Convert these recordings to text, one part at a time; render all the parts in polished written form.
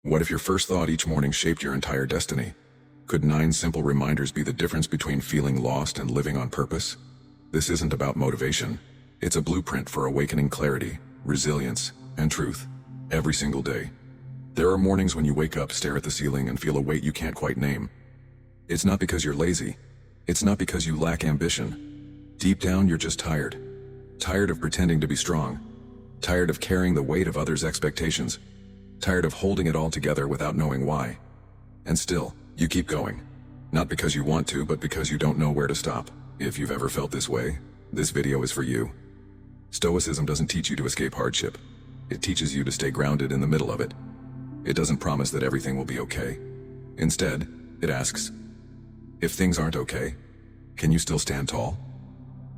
What if your first thought each morning shaped your entire destiny? Could 9 simple reminders be the difference between feeling lost and living on purpose? This isn't about motivation. It's a blueprint for awakening clarity, resilience, and truth, every single day. There are mornings when you wake up, stare at the ceiling, and feel a weight you can't quite name. It's not because you're lazy. It's not because you lack ambition. Deep down, you're just tired. Tired of pretending to be strong. Tired of carrying the weight of others' expectations. Tired of holding it all together without knowing why. And still, you keep going. Not because you want to, but because you don't know where to stop. If you've ever felt this way, this video is for you. Stoicism doesn't teach you to escape hardship. It teaches you to stay grounded in the middle of it. It doesn't promise that everything will be okay. Instead, it asks, if things aren't okay, can you still stand tall?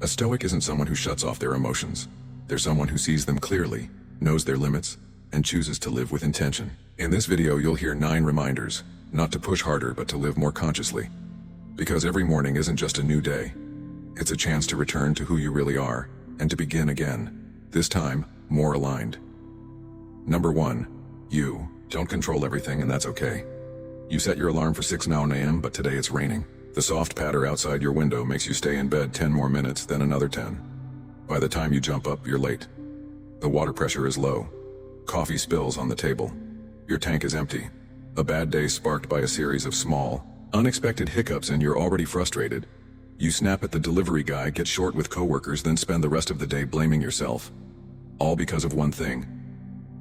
A Stoic isn't someone who shuts off their emotions. They're someone who sees them clearly, knows their limits, and chooses to live with intention. In this video, you'll hear 9 reminders, not to push harder but to live more consciously. Because every morning isn't just a new day. It's a chance to return to who you really are, and to begin again. This time, more aligned. Number 1. You don't control everything, and that's okay. You set your alarm for 6:09 a.m., but today it's raining. The soft patter outside your window makes you stay in bed 10 more minutes, then another 10. By the time you jump up, you're late. The water pressure is low. Coffee spills on the table. Your tank is empty. A bad day sparked by a series of small, unexpected hiccups, and you're already frustrated. You snap at the delivery guy, get short with coworkers, then spend the rest of the day blaming yourself. All because of one thing.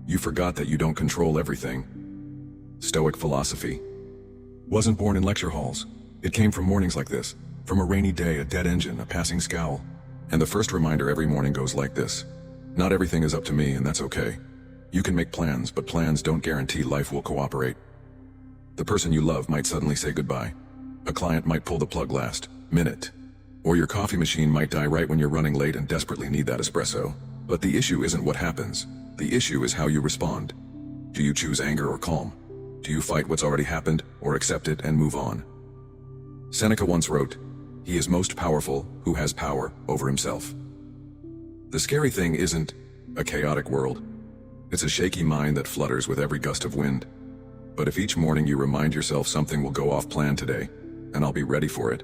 You forgot that you don't control everything. Stoic philosophy wasn't born in lecture halls. It came from mornings like this, from a rainy day, a dead engine, a passing scowl. And the first reminder every morning goes like this. Not everything is up to me, and that's okay. You can make plans, but plans don't guarantee life will cooperate. The person you love might suddenly say goodbye. A client might pull the plug last minute. Or your coffee machine might die right when you're running late and desperately need that espresso. But the issue isn't what happens. The issue is how you respond. Do you choose anger or calm? Do you fight what's already happened, or accept it and move on? Seneca once wrote, "He is most powerful who has power over himself." The scary thing isn't a chaotic world. It's a shaky mind that flutters with every gust of wind. But if each morning you remind yourself something will go off plan today, and I'll be ready for it,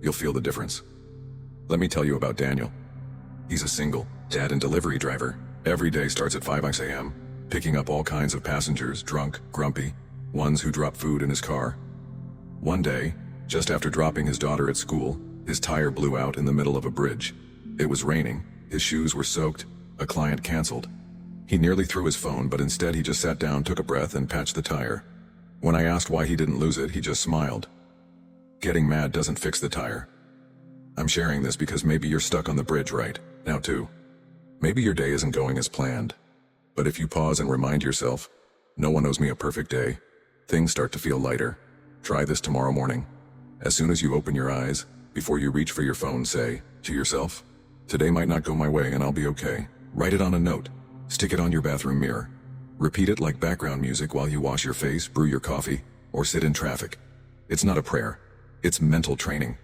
you'll feel the difference. Let me tell you about Daniel. He's a single dad and delivery driver. Every day starts at 5 a.m., picking up all kinds of passengers, drunk, grumpy, ones who drop food in his car. One day, just after dropping his daughter at school, his tire blew out in the middle of a bridge. It was raining, his shoes were soaked, a client canceled. He nearly threw his phone, but instead he just sat down, took a breath, and patched the tire. When I asked why he didn't lose it, he just smiled. Getting mad doesn't fix the tire. I'm sharing this because maybe you're stuck on the bridge right now too. Maybe your day isn't going as planned. But if you pause and remind yourself, no one owes me a perfect day, things start to feel lighter. Try this tomorrow morning. As soon as you open your eyes, before you reach for your phone, say to yourself, today might not go my way and I'll be okay. Write it on a note. Stick it on your bathroom mirror. Repeat it like background music while you wash your face, brew your coffee, or sit in traffic. It's not a prayer. It's mental training.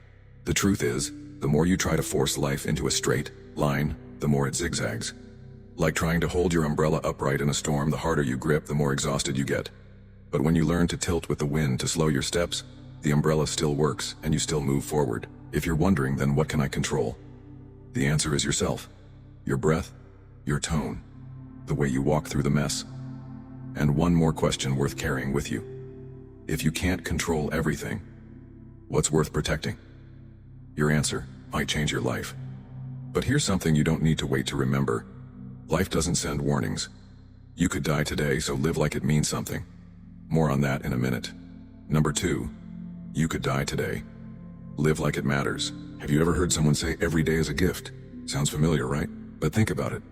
The truth is, the more you try to force life into a straight line, the more it zigzags. Like trying to hold your umbrella upright in a storm, the harder you grip, the more exhausted you get. But when you learn to tilt with the wind to slow your steps, the umbrella still works and you still move forward. If you're wondering, then what can I control? The answer is yourself. Your breath, your tone, the way you walk through the mess. And one more question worth carrying with you. If you can't control everything, what's worth protecting? Your answer might change your life. But here's something you don't need to wait to remember. Life doesn't send warnings. You could die today, so live like it means something. More on that in a minute. Number 2. You could die today. Live like it matters. Have you ever heard someone say every day is a gift? Sounds familiar, right? But think about it.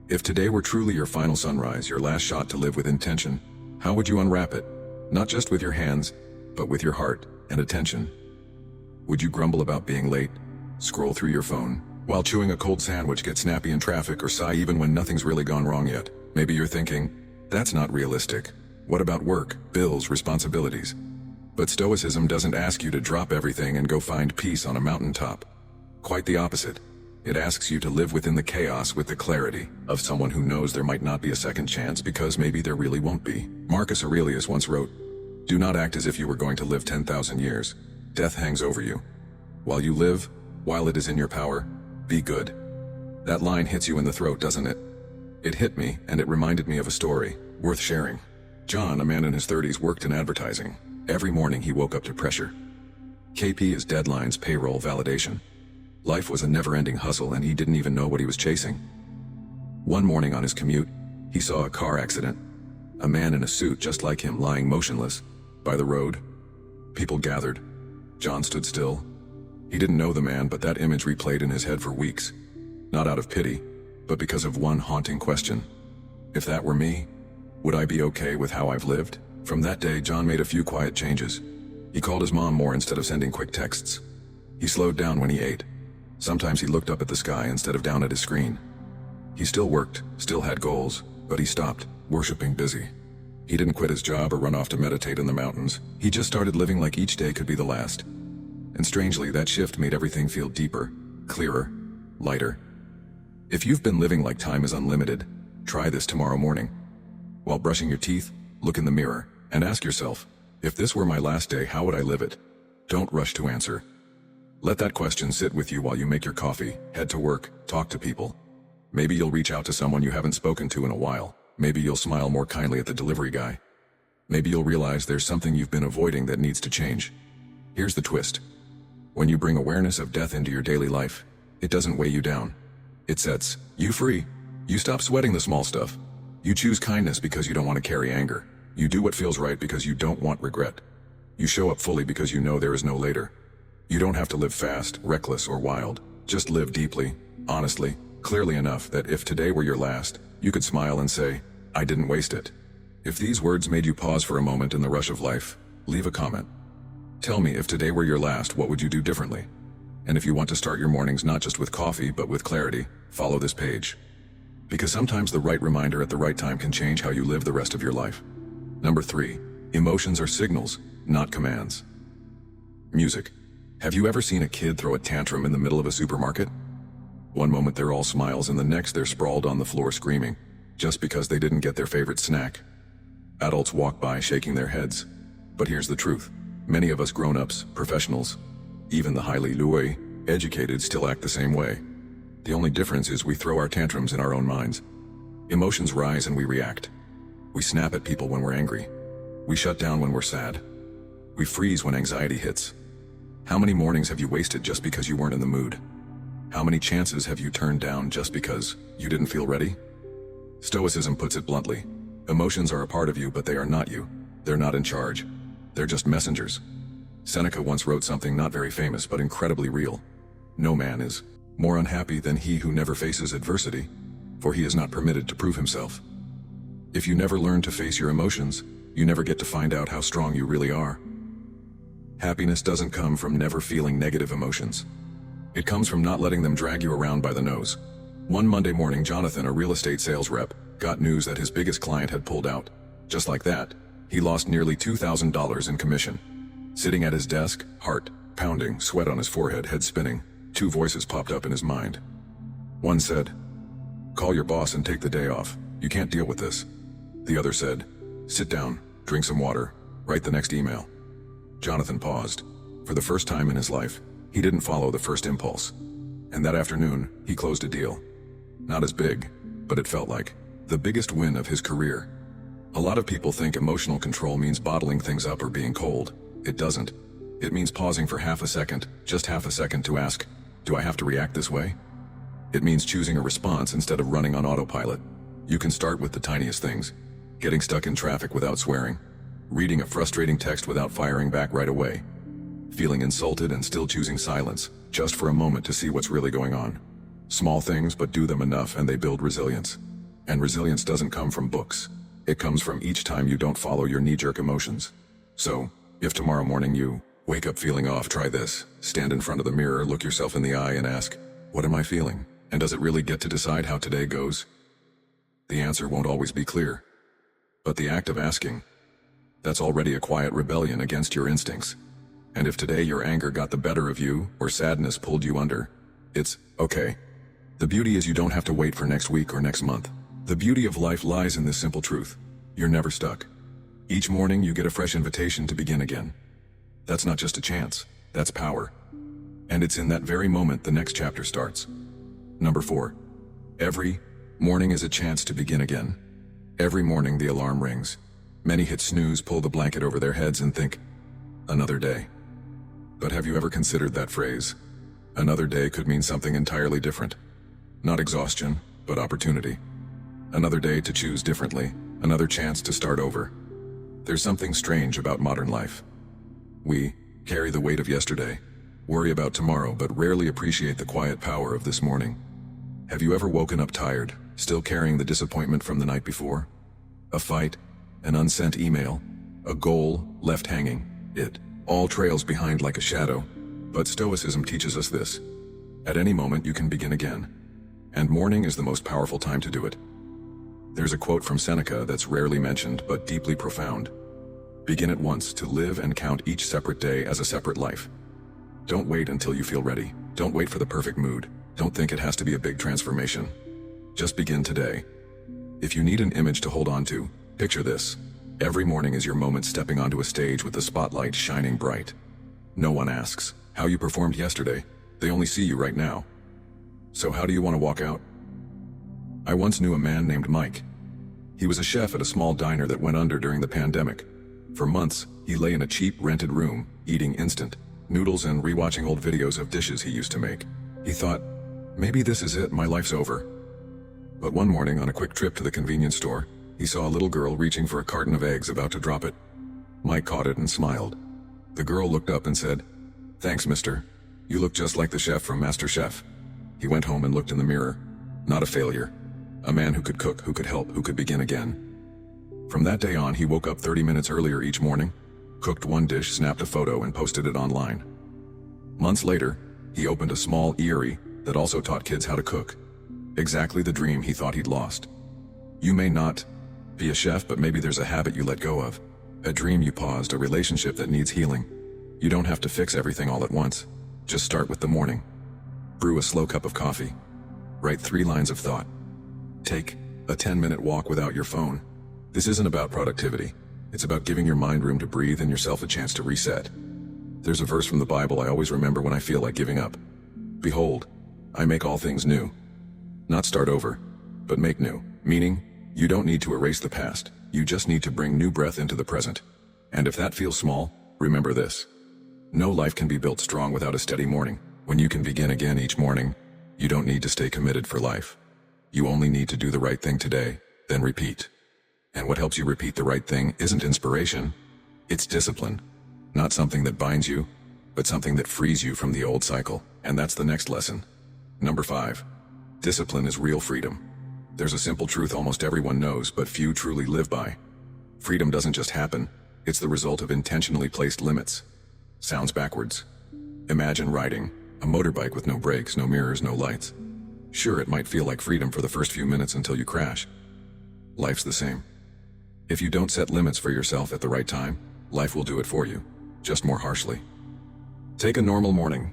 If today were truly your final sunrise, your last shot to live with intention, how would you unwrap it? Not just with your hands, but with your heart and attention. Would you grumble about being late, scroll through your phone while chewing a cold sandwich, get snappy in traffic, or sigh even when nothing's really gone wrong yet? Maybe you're thinking, that's not realistic. What about work, bills, responsibilities? But Stoicism doesn't ask you to drop everything and go find peace on a mountaintop. Quite the opposite. It asks you to live within the chaos with the clarity of someone who knows there might not be a second chance because maybe there really won't be. Marcus Aurelius once wrote, "Do not act as if you were going to live 10,000 years. Death hangs over you. While you live, while it is in your power, be good." That line hits you in the throat, doesn't it? It hit me, and it reminded me of a story worth sharing. John, a man in his 30s, worked in advertising. Every morning he woke up to pressure. KPIs, deadlines, payroll, validation. Life was a never-ending hustle, and he didn't even know what he was chasing. One morning on his commute, he saw a car accident. A man in a suit just like him lying motionless by the road. People gathered. John stood still. He didn't know the man, but that image replayed in his head for weeks. Not out of pity, but because of one haunting question. If that were me, would I be okay with how I've lived? From that day, John made a few quiet changes. He called his mom more instead of sending quick texts. He slowed down when he ate. Sometimes he looked up at the sky instead of down at his screen. He still worked, still had goals, but he stopped worshiping busy. He didn't quit his job or run off to meditate in the mountains. He just started living like each day could be the last. And strangely, that shift made everything feel deeper, clearer, lighter. If you've been living like time is unlimited, try this tomorrow morning. While brushing your teeth, look in the mirror and ask yourself, if this were my last day, how would I live it? Don't rush to answer. Let that question sit with you while you make your coffee, head to work, talk to people. Maybe you'll reach out to someone you haven't spoken to in a while. Maybe you'll smile more kindly at the delivery guy. Maybe you'll realize there's something you've been avoiding that needs to change. Here's the twist. When you bring awareness of death into your daily life, it doesn't weigh you down. It sets you free. You stop sweating the small stuff. You choose kindness because you don't want to carry anger. You do what feels right because you don't want regret. You show up fully because you know there is no later. You don't have to live fast, reckless, or wild. Just live deeply, honestly, clearly enough that if today were your last, you could smile and say, I didn't waste it. If these words made you pause for a moment in the rush of life, leave a comment. Tell me, if today were your last, what would you do differently? And if you want to start your mornings not just with coffee but with clarity, follow this page. Because sometimes the right reminder at the right time can change how you live the rest of your life. Number 3. Emotions are signals, not commands. Music. Have you ever seen a kid throw a tantrum in the middle of a supermarket? One moment they're all smiles and the next they're sprawled on the floor screaming, just because they didn't get their favorite snack. Adults walk by shaking their heads. But here's the truth. Many of us grown-ups, professionals, even the highly educated still act the same way. The only difference is we throw our tantrums in our own minds. Emotions rise and we react. We snap at people when we're angry. We shut down when we're sad. We freeze when anxiety hits. How many mornings have you wasted just because you weren't in the mood? How many chances have you turned down just because you didn't feel ready? Stoicism puts it bluntly. Emotions are a part of you, but they are not you. They're not in charge. They're just messengers. Seneca once wrote something not very famous but incredibly real. No man is more unhappy than he who never faces adversity, for he is not permitted to prove himself. If you never learn to face your emotions, you never get to find out how strong you really are. Happiness doesn't come from never feeling negative emotions. It comes from not letting them drag you around by the nose. One Monday morning, Jonathan, a real estate sales rep, got news that his biggest client had pulled out. Just like that, he lost nearly $2,000 in commission. Sitting at his desk, heart pounding, sweat on his forehead, head spinning, two voices popped up in his mind. One said, "Call your boss and take the day off. You can't deal with this." The other said, "Sit down, drink some water, write the next email." Jonathan paused. For the first time in his life, he didn't follow the first impulse. And that afternoon, he closed a deal. Not as big, but it felt like the biggest win of his career. A lot of people think emotional control means bottling things up or being cold. It doesn't. It means pausing for half a second, just half a second, to ask, do I have to react this way? It means choosing a response instead of running on autopilot. You can start with the tiniest things. Getting stuck in traffic without swearing. Reading a frustrating text without firing back right away. Feeling insulted and still choosing silence, just for a moment to see what's really going on. Small things, but do them enough and they build resilience. And resilience doesn't come from books. It comes from each time you don't follow your knee-jerk emotions. So, if tomorrow morning you wake up feeling off, try this. Stand in front of the mirror, look yourself in the eye and ask, what am I feeling? And does it really get to decide how today goes? The answer won't always be clear. But the act of asking, that's already a quiet rebellion against your instincts. And if today your anger got the better of you, or sadness pulled you under, it's okay. The beauty is you don't have to wait for next week or next month. The beauty of life lies in this simple truth. You're never stuck. Each morning you get a fresh invitation to begin again. That's not just a chance, that's power. And it's in that very moment the next chapter starts. Number 4. Every morning is a chance to begin again. Every morning the alarm rings. Many hit snooze, pull the blanket over their heads and think, another day. But have you ever considered that phrase? Another day could mean something entirely different. Not exhaustion, but opportunity. Another day to choose differently, another chance to start over. There's something strange about modern life. We carry the weight of yesterday, worry about tomorrow, but rarely appreciate the quiet power of this morning. Have you ever woken up tired, still carrying the disappointment from the night before? A fight, an unsent email, a goal left hanging. It all trails behind like a shadow, but Stoicism teaches us this. At any moment you can begin again. And morning is the most powerful time to do it. There's a quote from Seneca that's rarely mentioned but deeply profound. Begin at once to live and count each separate day as a separate life. Don't wait until you feel ready. Don't wait for the perfect mood. Don't think it has to be a big transformation. Just begin today. If you need an image to hold on to, picture this. Every morning is your moment stepping onto a stage with the spotlight shining bright. No one asks how you performed yesterday. They only see you right now. So how do you want to walk out? I once knew a man named Mike. He was a chef at a small diner that went under during the pandemic. For months, he lay in a cheap rented room, eating instant noodles and rewatching old videos of dishes he used to make. He thought, maybe this is it, my life's over. But one morning on a quick trip to the convenience store, he saw a little girl reaching for a carton of eggs about to drop it. Mike caught it and smiled. The girl looked up and said, "Thanks, mister. You look just like the chef from MasterChef." He went home and looked in the mirror. Not a failure. A man who could cook, who could help, who could begin again. From that day on, he woke up 30 minutes earlier each morning, cooked one dish, snapped a photo, and posted it online. Months later, he opened a small eatery that also taught kids how to cook. Exactly the dream he thought he'd lost. You may not be a chef, but maybe there's a habit you let go of. A dream you paused, a relationship that needs healing. You don't have to fix everything all at once. Just start with the morning. Brew a slow cup of coffee. Write 3 lines of thought. Take a 10-minute walk without your phone. This isn't about productivity. It's about giving your mind room to breathe and yourself a chance to reset. There's a verse from the Bible I always remember when I feel like giving up. Behold, I make all things new. Not start over, but make new. Meaning, you don't need to erase the past. You just need to bring new breath into the present. And if that feels small, remember this. No life can be built strong without a steady morning. When you can begin again each morning, you don't need to stay committed for life. You only need to do the right thing today, then repeat. And what helps you repeat the right thing isn't inspiration, it's discipline. Not something that binds you, but something that frees you from the old cycle. And that's the next lesson. Number 5. Discipline is real freedom. There's a simple truth almost everyone knows, but few truly live by. Freedom doesn't just happen, it's the result of intentionally placed limits. Sounds backwards. Imagine riding a motorbike with no brakes, no mirrors, no lights. Sure, it might feel like freedom for the first few minutes until you crash. Life's the same. If you don't set limits for yourself at the right time, life will do it for you, just more harshly. Take a normal morning.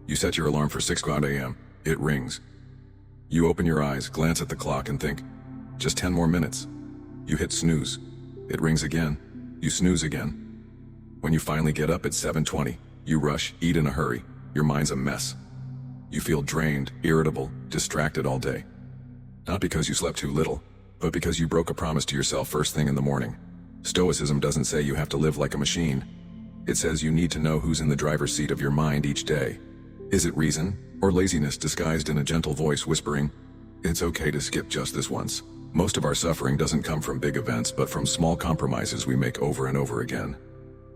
You set your alarm for 6 a.m. It rings. You open your eyes, glance at the clock and think, just 10 more minutes. You hit snooze. It rings again. You snooze again. When you finally get up at 7:20, you rush, eat in a hurry. Your mind's a mess. You feel drained, irritable, distracted all day. Not because you slept too little, but because you broke a promise to yourself first thing in the morning. Stoicism doesn't say you have to live like a machine. It says you need to know who's in the driver's seat of your mind each day. Is it reason, or laziness disguised in a gentle voice whispering, "It's okay to skip just this once"? Most of our suffering doesn't come from big events, but from small compromises we make over and over again.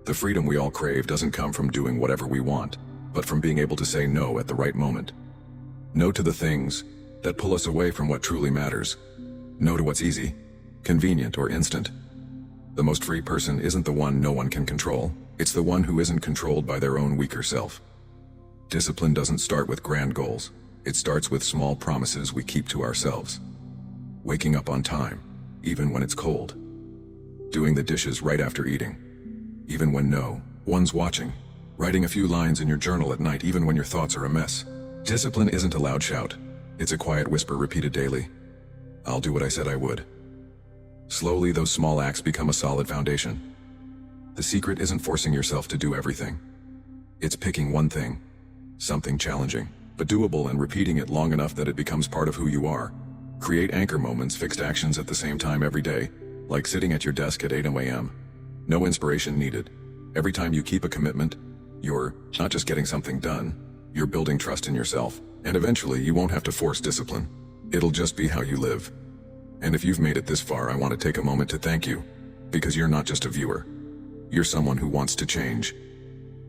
The freedom we all crave doesn't come from doing whatever we want, but from being able to say no at the right moment. No to the things that pull us away from what truly matters. No to what's easy, convenient, or instant. The most free person isn't the one no one can control, it's the one who isn't controlled by their own weaker self. Discipline doesn't start with grand goals, it starts with small promises we keep to ourselves. Waking up on time, even when it's cold. Doing the dishes right after eating, even when no one's watching. Writing a few lines in your journal at night even when your thoughts are a mess. Discipline isn't a loud shout. It's a quiet whisper repeated daily. I'll do what I said I would. Slowly, those small acts become a solid foundation. The secret isn't forcing yourself to do everything. It's picking one thing, something challenging, but doable, and repeating it long enough that it becomes part of who you are. Create anchor moments, fixed actions at the same time every day, like sitting at your desk at 8 a.m. No inspiration needed. Every time you keep a commitment, you're not just getting something done, you're building trust in yourself. And eventually, you won't have to force discipline. It'll just be how you live. And if you've made it this far, I want to take a moment to thank you, because you're not just a viewer. You're someone who wants to change.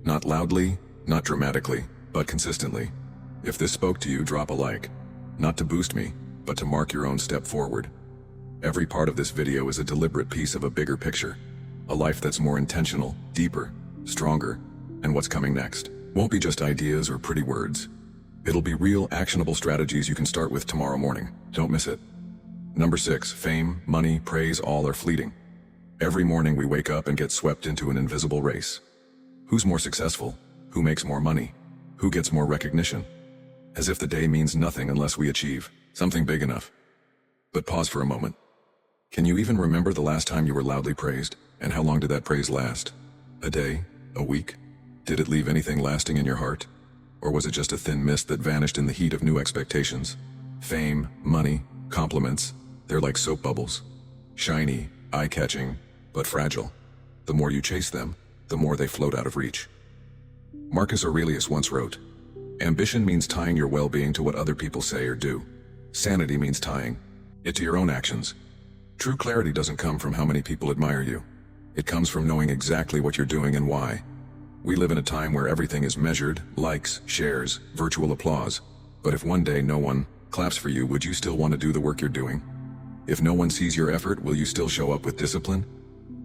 Not loudly, not dramatically, but consistently. If this spoke to you, drop a like. Not to boost me, but to mark your own step forward. Every part of this video is a deliberate piece of a bigger picture. A life that's more intentional, deeper, stronger, and what's coming next won't be just ideas or pretty words. It'll be real, actionable strategies you can start with tomorrow morning. Don't miss it. Number 6, fame, money, praise, all are fleeting. Every morning we wake up and get swept into an invisible race. Who's more successful? Who makes more money? Who gets more recognition? As if the day means nothing unless we achieve something big enough. But pause for a moment. Can you even remember the last time you were loudly praised? And how long did that praise last? A day? A week? Did it leave anything lasting in your heart? Or was it just a thin mist that vanished in the heat of new expectations? Fame, money, compliments, they're like soap bubbles. Shiny, eye-catching, but fragile. The more you chase them, the more they float out of reach. Marcus Aurelius once wrote, "Ambition means tying your well-being to what other people say or do. Sanity means tying it to your own actions." True clarity doesn't come from how many people admire you. It comes from knowing exactly what you're doing and why. We live in a time where everything is measured, likes, shares, virtual applause. But if one day no one claps for you, would you still want to do the work you're doing? If no one sees your effort, will you still show up with discipline?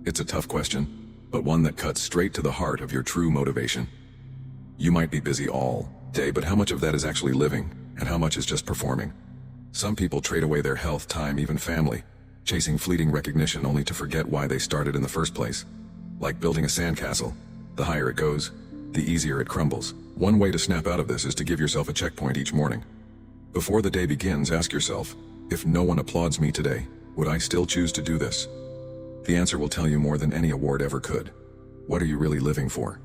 It's a tough question, but one that cuts straight to the heart of your true motivation. You might be busy all day, but how much of that is actually living, and how much is just performing? Some people trade away their health, time, even family, chasing fleeting recognition only to forget why they started in the first place. Like building a sandcastle, the higher it goes, the easier it crumbles. One way to snap out of this is to give yourself a checkpoint each morning. Before the day begins, ask yourself, if no one applauds me today, would I still choose to do this? The answer will tell you more than any award ever could. What are you really living for?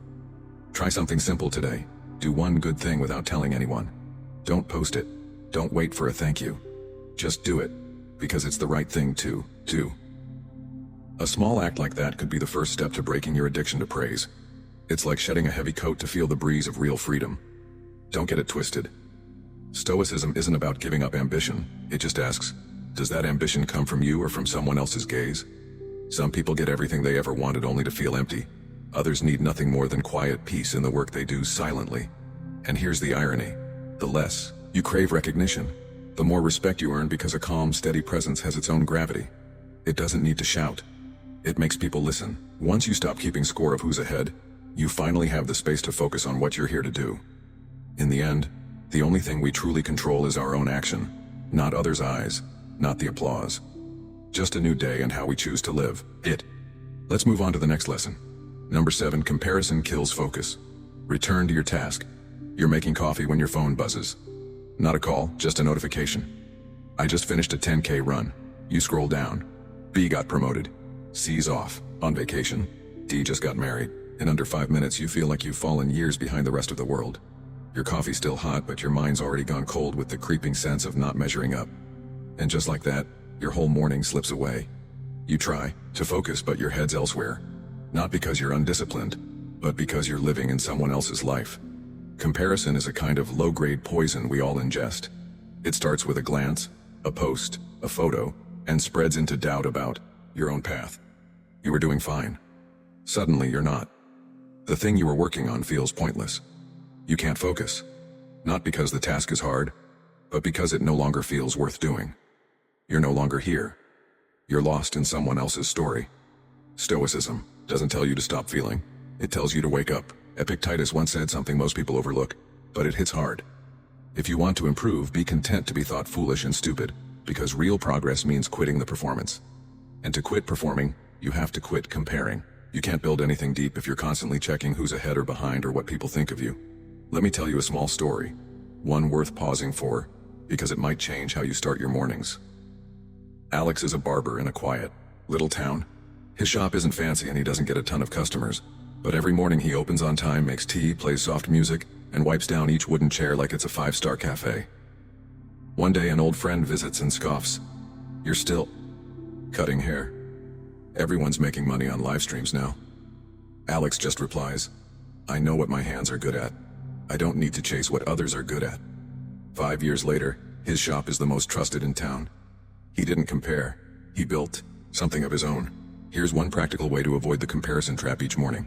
Try something simple today. Do one good thing without telling anyone. Don't post it. Don't wait for a thank you. Just do it, because it's the right thing to do. A small act like that could be the first step to breaking your addiction to praise. It's like shedding a heavy coat to feel the breeze of real freedom. Don't get it twisted. Stoicism isn't about giving up ambition. It just asks, does that ambition come from you or from someone else's gaze? Some people get everything they ever wanted only to feel empty. Others need nothing more than quiet peace in the work they do silently. And here's the irony. The less you crave recognition, the more respect you earn, because a calm, steady presence has its own gravity. It doesn't need to shout. It makes people listen. Once you stop keeping score of who's ahead, you finally have the space to focus on what you're here to do. In the end, the only thing we truly control is our own action, not others' eyes, not the applause. Just a new day and how we choose to live it. Let's move on to the next lesson. Number 7, comparison kills focus. Return to your task. You're making coffee when your phone buzzes. Not a call, just a notification. I just finished a 10K run. You scroll down. B got promoted. C's off, on vacation. D just got married. In under 5 minutes you feel like you've fallen years behind the rest of the world. Your coffee's still hot, but your mind's already gone cold with the creeping sense of not measuring up. And just like that, your whole morning slips away. You try to focus, but your head's elsewhere. Not because you're undisciplined, but because you're living in someone else's life. Comparison is a kind of low-grade poison we all ingest. It starts with a glance, a post, a photo, and spreads into doubt about your own path. You were doing fine. Suddenly you're not. The thing you were working on feels pointless. You can't focus. Not because the task is hard, but because it no longer feels worth doing. You're no longer here. You're lost in someone else's story. Stoicism doesn't tell you to stop feeling. It tells you to wake up. Epictetus once said something most people overlook, but it hits hard. If you want to improve, be content to be thought foolish and stupid, because real progress means quitting the performance. And to quit performing, you have to quit comparing. You can't build anything deep if you're constantly checking who's ahead or behind or what people think of you. Let me tell you a small story, one worth pausing for, because it might change how you start your mornings. Alex is a barber in a quiet, little town. His shop isn't fancy and he doesn't get a ton of customers, but every morning he opens on time, makes tea, plays soft music, and wipes down each wooden chair like it's a five-star cafe. One day an old friend visits and scoffs. "You're still cutting hair? Everyone's making money on live streams now." Alex just replies, "I know what my hands are good at. I don't need to chase what others are good at." 5 years later, his shop is the most trusted in town. He didn't compare. He built something of his own. Here's one practical way to avoid the comparison trap each morning.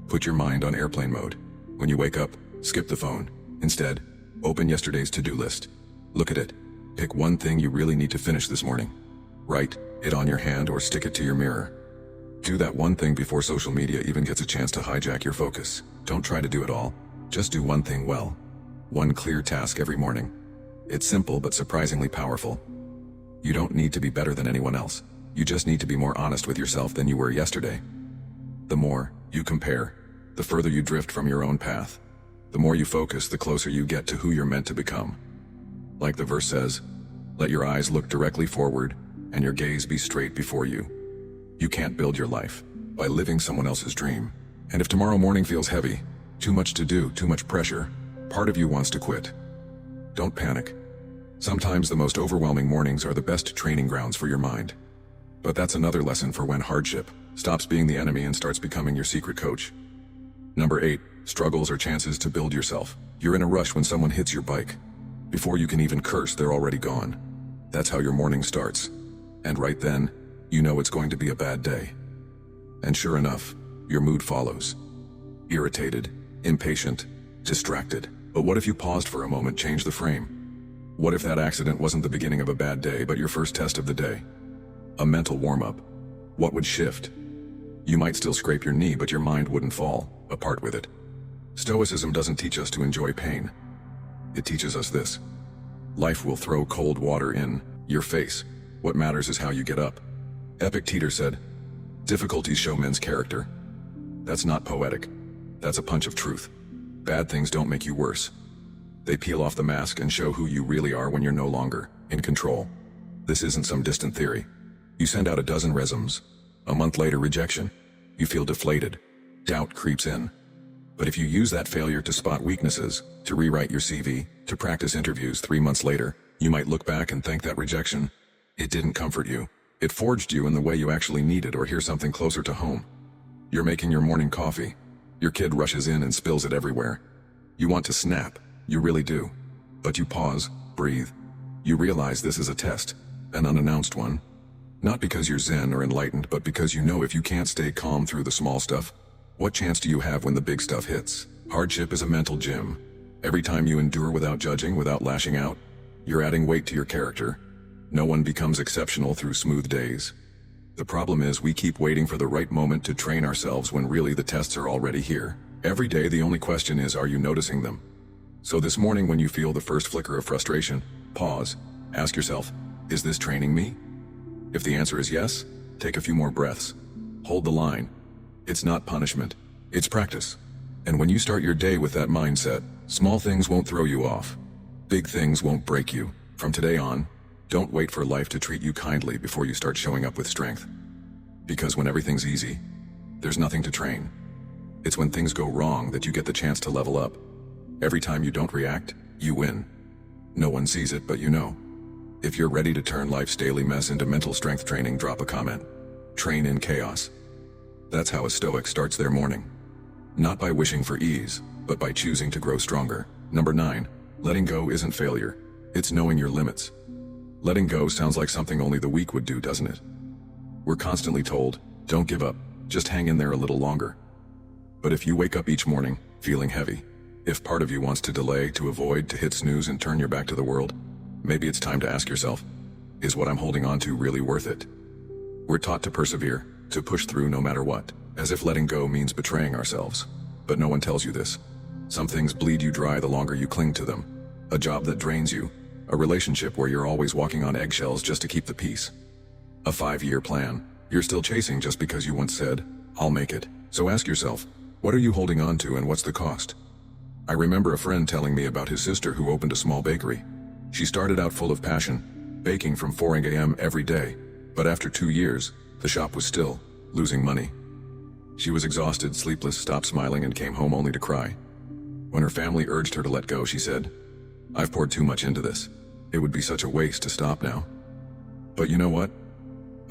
Put your mind on airplane mode. When you wake up, skip the phone. Instead, open yesterday's to-do list. Look at it. Pick one thing you really need to finish this morning. Write it on your hand or stick it to your mirror. Do that one thing before social media even gets a chance to hijack your focus. Don't try to do it all. Just do one thing well. One clear task every morning. It's simple but surprisingly powerful. You don't need to be better than anyone else. You just need to be more honest with yourself than you were yesterday. The more you compare, the further you drift from your own path. The more you focus, the closer you get to who you're meant to become. Like the verse says, "Let your eyes look directly forward, and your gaze be straight before you." You can't build your life by living someone else's dream. And if tomorrow morning feels heavy, too much to do, too much pressure, part of you wants to quit, don't panic. Sometimes the most overwhelming mornings are the best training grounds for your mind. But that's another lesson for when hardship stops being the enemy and starts becoming your secret coach. Number 8, struggles are chances to build yourself. You're in a rush when someone hits your bike. Before you can even curse, they're already gone. That's how your morning starts. And right then, you know it's going to be a bad day. And sure enough, your mood follows. Irritated, impatient, distracted. But what if you paused for a moment, changed the frame? What if that accident wasn't the beginning of a bad day, but your first test of the day? A mental warm-up. What would shift? You might still scrape your knee, but your mind wouldn't fall apart with it. Stoicism doesn't teach us to enjoy pain. It teaches us this. Life will throw cold water in your face. What matters is how you get up. Epictetus said, "Difficulties show men's character." That's not poetic. That's a punch of truth. Bad things don't make you worse. They peel off the mask and show who you really are when you're no longer in control. This isn't some distant theory. You send out a dozen resumes. A month later, rejection. You feel deflated. Doubt creeps in. But if you use that failure to spot weaknesses, to rewrite your CV, to practice interviews 3 months later, you might look back and thank that rejection. It didn't comfort you. It forged you in the way you actually needed. Or here's something closer to home. You're making your morning coffee. Your kid rushes in and spills it everywhere. You want to snap. You really do. But you pause, breathe. You realize this is a test, an unannounced one. Not because you're zen or enlightened, but because you know if you can't stay calm through the small stuff, what chance do you have when the big stuff hits? Hardship is a mental gym. Every time you endure without judging, without lashing out, you're adding weight to your character. No one becomes exceptional through smooth days. The problem is we keep waiting for the right moment to train ourselves when really the tests are already here. Every day the only question is, are you noticing them? So this morning when you feel the first flicker of frustration, pause, ask yourself, is this training me? If the answer is yes, take a few more breaths. Hold the line. It's not punishment, it's practice. And when you start your day with that mindset, small things won't throw you off. Big things won't break you. From today on, don't wait for life to treat you kindly before you start showing up with strength. Because when everything's easy, there's nothing to train. It's when things go wrong that you get the chance to level up. Every time you don't react, you win. No one sees it, but you know. If you're ready to turn life's daily mess into mental strength training, drop a comment. Train in chaos. That's how a Stoic starts their morning. Not by wishing for ease, but by choosing to grow stronger. Number 9, letting go isn't failure. It's knowing your limits. Letting go sounds like something only the weak would do, doesn't it? We're constantly told, don't give up, just hang in there a little longer. But if you wake up each morning, feeling heavy, if part of you wants to delay, to avoid, to hit snooze and turn your back to the world, maybe it's time to ask yourself, is what I'm holding on to really worth it? We're taught to persevere, to push through no matter what, as if letting go means betraying ourselves. But no one tells you this. Some things bleed you dry the longer you cling to them. A job that drains you, a relationship where you're always walking on eggshells just to keep the peace. A 5-year plan you're still chasing just because you once said, I'll make it. So ask yourself, what are you holding on to and what's the cost? I remember a friend telling me about his sister who opened a small bakery. She started out full of passion, baking from 4 a.m. every day, but after 2 years, the shop was still losing money. She was exhausted, sleepless, stopped smiling, and came home only to cry. When her family urged her to let go, she said, "I've poured too much into this. It would be such a waste to stop now." But you know what?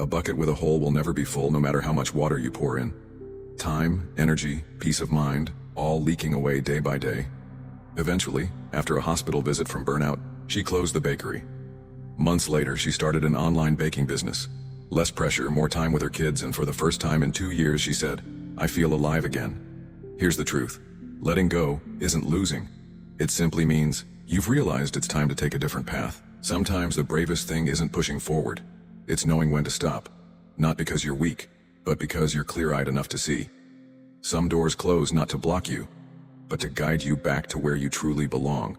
A bucket with a hole will never be full no matter how much water you pour in. Time, energy, peace of mind, all leaking away day by day. Eventually, after a hospital visit from burnout, she closed the bakery. Months later, she started an online baking business. Less pressure, more time with her kids, and for the first time in 2 years, she said, "I feel alive again." Here's the truth. Letting go isn't losing. It simply means you've realized it's time to take a different path. Sometimes the bravest thing isn't pushing forward. It's knowing when to stop. Not because you're weak, but because you're clear-eyed enough to see. Some doors close not to block you, but to guide you back to where you truly belong.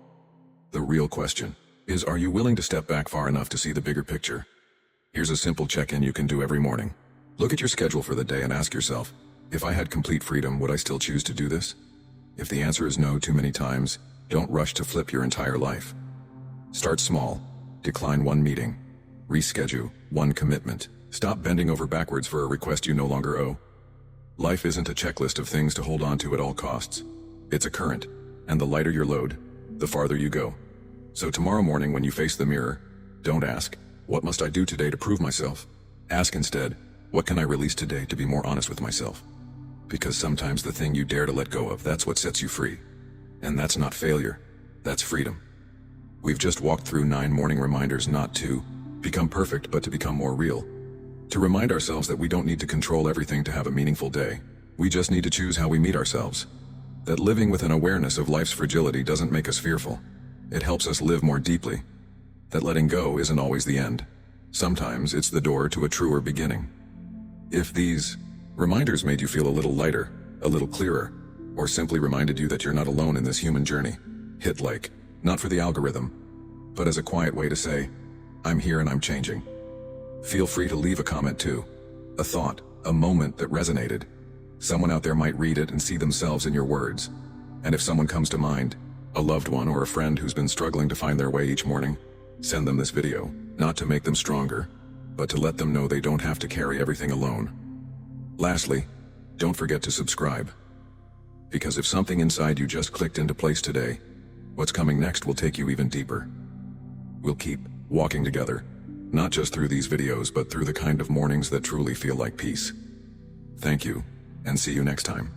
The real question is, are you willing to step back far enough to see the bigger picture? Here's a simple check-in you can do every morning. Look at your schedule for the day and ask yourself, if I had complete freedom, would I still choose to do this? If the answer is no too many times, don't rush to flip your entire life. Start small. Decline one meeting. Reschedule one commitment. Stop bending over backwards for a request you no longer owe. Life isn't a checklist of things to hold on to at all costs. It's a current, and the lighter your load, the farther you go. So tomorrow morning when you face the mirror, don't ask, "What must I do today to prove myself?" Ask instead, "What can I release today to be more honest with myself?" Because sometimes the thing you dare to let go of, that's what sets you free. And that's not failure, that's freedom. We've just walked through 9 morning reminders not to become perfect, but to become more real. To remind ourselves that we don't need to control everything to have a meaningful day. We just need to choose how we meet ourselves. That living with an awareness of life's fragility doesn't make us fearful. It helps us live more deeply. That letting go isn't always the end. Sometimes it's the door to a truer beginning. If these reminders made you feel a little lighter, a little clearer, or simply reminded you that you're not alone in this human journey, hit like, not for the algorithm, but as a quiet way to say, "I'm here and I'm changing." Feel free to leave a comment too. A thought, a moment that resonated. Someone out there might read it and see themselves in your words. And if someone comes to mind, a loved one or a friend who's been struggling to find their way each morning, send them this video, not to make them stronger, but to let them know they don't have to carry everything alone. Lastly, don't forget to subscribe. Because if something inside you just clicked into place today, what's coming next will take you even deeper. We'll keep walking together, not just through these videos, but through the kind of mornings that truly feel like peace. Thank you, and see you next time.